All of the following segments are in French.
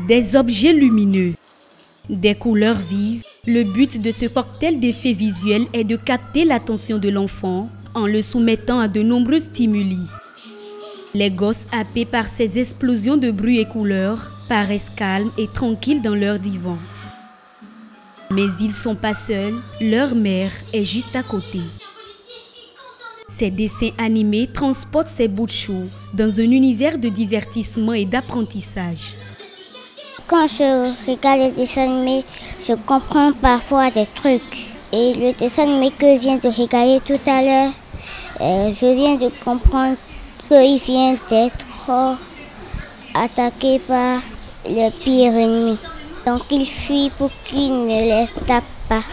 Des objets lumineux, des couleurs vives. Le but de ce cocktail d'effets visuels est de capter l'attention de l'enfant en le soumettant à de nombreux stimuli. Les gosses, happés par ces explosions de bruit et couleurs, paraissent calmes et tranquilles dans leur divan. Mais ils ne sont pas seuls, leur mère est juste à côté. Ces dessins animés transportent ces bouts de chou dans un univers de divertissement et d'apprentissage. Quand je regarde les dessins animés, je comprends parfois des trucs. Et le dessin animé que je viens de regarder tout à l'heure, je viens de comprendre qu'il vient d'être attaqué par le pire ennemi. Donc il fuit pour qu'il ne les tape pas.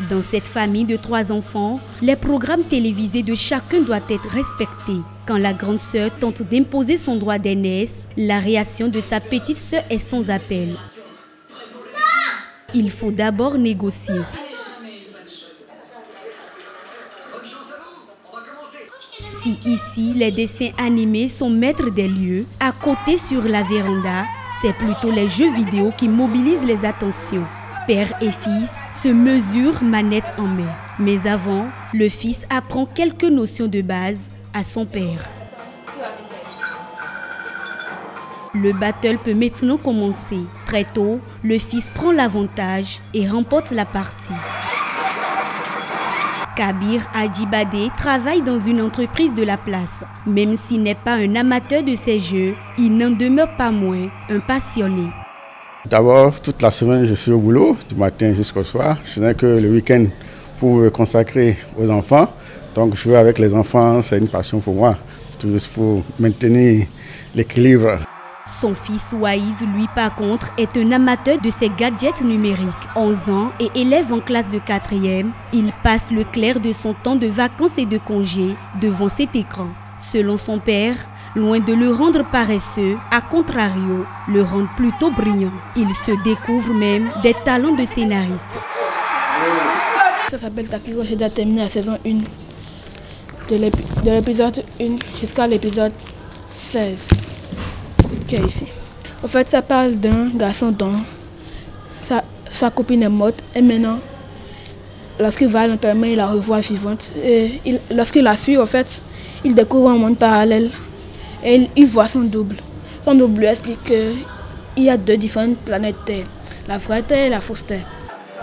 Dans cette famille de 3 enfants, les programmes télévisés de chacun doivent être respectés. Quand la grande sœur tente d'imposer son droit d'aînesse, la réaction de sa petite sœur est sans appel. Il faut d'abord négocier. Si ici, les dessins animés sont maîtres des lieux, à côté sur la véranda, c'est plutôt les jeux vidéo qui mobilisent les attentions. Père et fils se mesurent manette en main. Mais avant, le fils apprend quelques notions de base à son père. Le battle peut maintenant commencer. Très tôt, le fils prend l'avantage et remporte la partie. Kabir Adjibadé travaille dans une entreprise de la place. Même s'il n'est pas un amateur de ces jeux, il n'en demeure pas moins un passionné. D'abord, toute la semaine, je suis au boulot, du matin jusqu'au soir. Ce n'est que le week-end pour me consacrer aux enfants. Donc, jouer avec les enfants, c'est une passion pour moi. Il faut maintenir l'équilibre. Son fils Waïd, lui, par contre, est un amateur de ces gadgets numériques. 11 ans et élève en classe de 4e, il passe le clair de son temps de vacances et de congés devant cet écran. Selon son père, loin de le rendre paresseux, à contrario, le rend plutôt brillant. Il se découvre même des talents de scénariste. Ça s'appelle Takiro, j'ai déjà terminé la saison 1, de l'épisode 1 jusqu'à l'épisode 16, qui est ici. En fait, ça parle d'un garçon dont sa copine est morte et maintenant, lorsqu'il va à l'enterrement, il la revoit vivante. Et lorsqu'il la suit, en fait, il découvre un monde parallèle et il voit son double. Son double lui explique qu'il y a 2 différentes planètes Terre, la vraie Terre et la fausse Terre.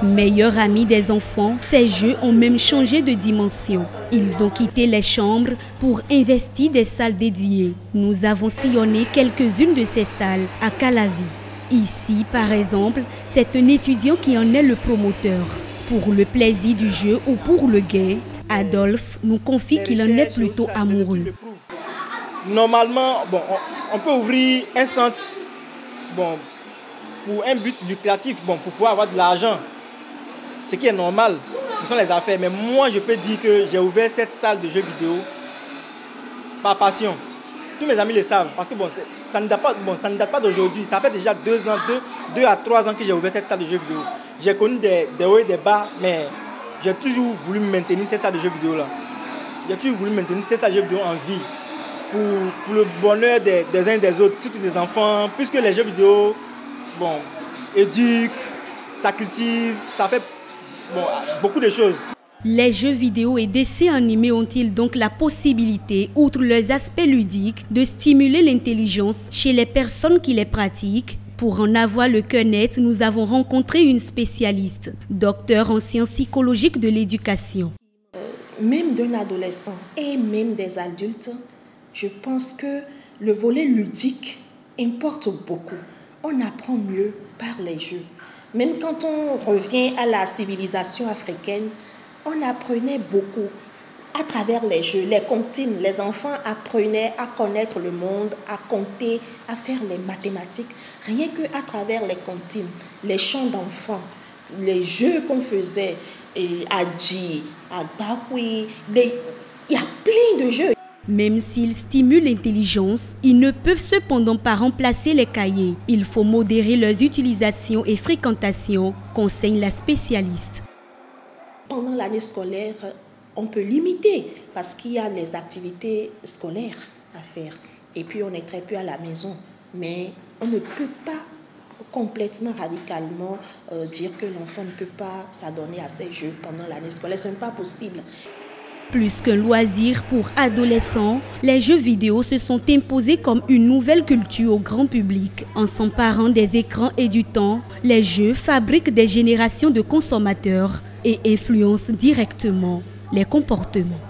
Meilleur ami des enfants, ces jeux ont même changé de dimension. Ils ont quitté les chambres pour investir des salles dédiées. Nous avons sillonné quelques-unes de ces salles à Calavi. Ici, par exemple, c'est un étudiant qui en est le promoteur. Pour le plaisir du jeu ou pour le gain, Adolphe nous confie qu'il en est plutôt amoureux. Normalement, on peut ouvrir un centre pour un but lucratif, pour pouvoir avoir de l'argent. Ce qui est normal, ce sont les affaires. Mais moi, je peux dire que j'ai ouvert cette salle de jeux vidéo par passion. Tous mes amis le savent, parce que ça ne date pas d'aujourd'hui. Ça fait déjà 2 à 3 ans que j'ai ouvert cette salle de jeux vidéo. J'ai connu des hauts et des bas, mais j'ai toujours voulu maintenir cette salle de jeux vidéo là. J'ai toujours voulu maintenir cette salle de jeux vidéo en vie. Pour le bonheur des uns et des autres, surtout des enfants, puisque les jeux vidéo, éduquent, ça cultive, ça fait beaucoup de choses. Les jeux vidéo et dessins animés ont-ils donc la possibilité, outre leurs aspects ludiques, de stimuler l'intelligence chez les personnes qui les pratiquent? Pour en avoir le cœur net, nous avons rencontré une spécialiste, docteur en sciences psychologiques de l'éducation. Même d'un adolescent et même des adultes, je pense que le volet ludique importe beaucoup. On apprend mieux par les jeux. Même quand on revient à la civilisation africaine, on apprenait beaucoup à travers les jeux, les comptines. Les enfants apprenaient à connaître le monde, à compter, à faire les mathématiques. Rien qu'à travers les comptines, les chants d'enfants, les jeux qu'on faisait, Adji, Agbaoui, il y a plein de jeux. Même s'ils stimulent l'intelligence, ils ne peuvent cependant pas remplacer les cahiers. Il faut modérer leurs utilisations et fréquentations, conseille la spécialiste. Pendant l'année scolaire, on peut limiter parce qu'il y a les activités scolaires à faire. Et puis on est très peu à la maison. mais on ne peut pas complètement, radicalement dire que l'enfant ne peut pas s'adonner à ces jeux pendant l'année scolaire. Ce n'est pas possible. Plus qu'un loisir pour adolescents, les jeux vidéo se sont imposés comme une nouvelle culture au grand public. En s'emparant des écrans et du temps, les jeux fabriquent des générations de consommateurs et influencent directement les comportements.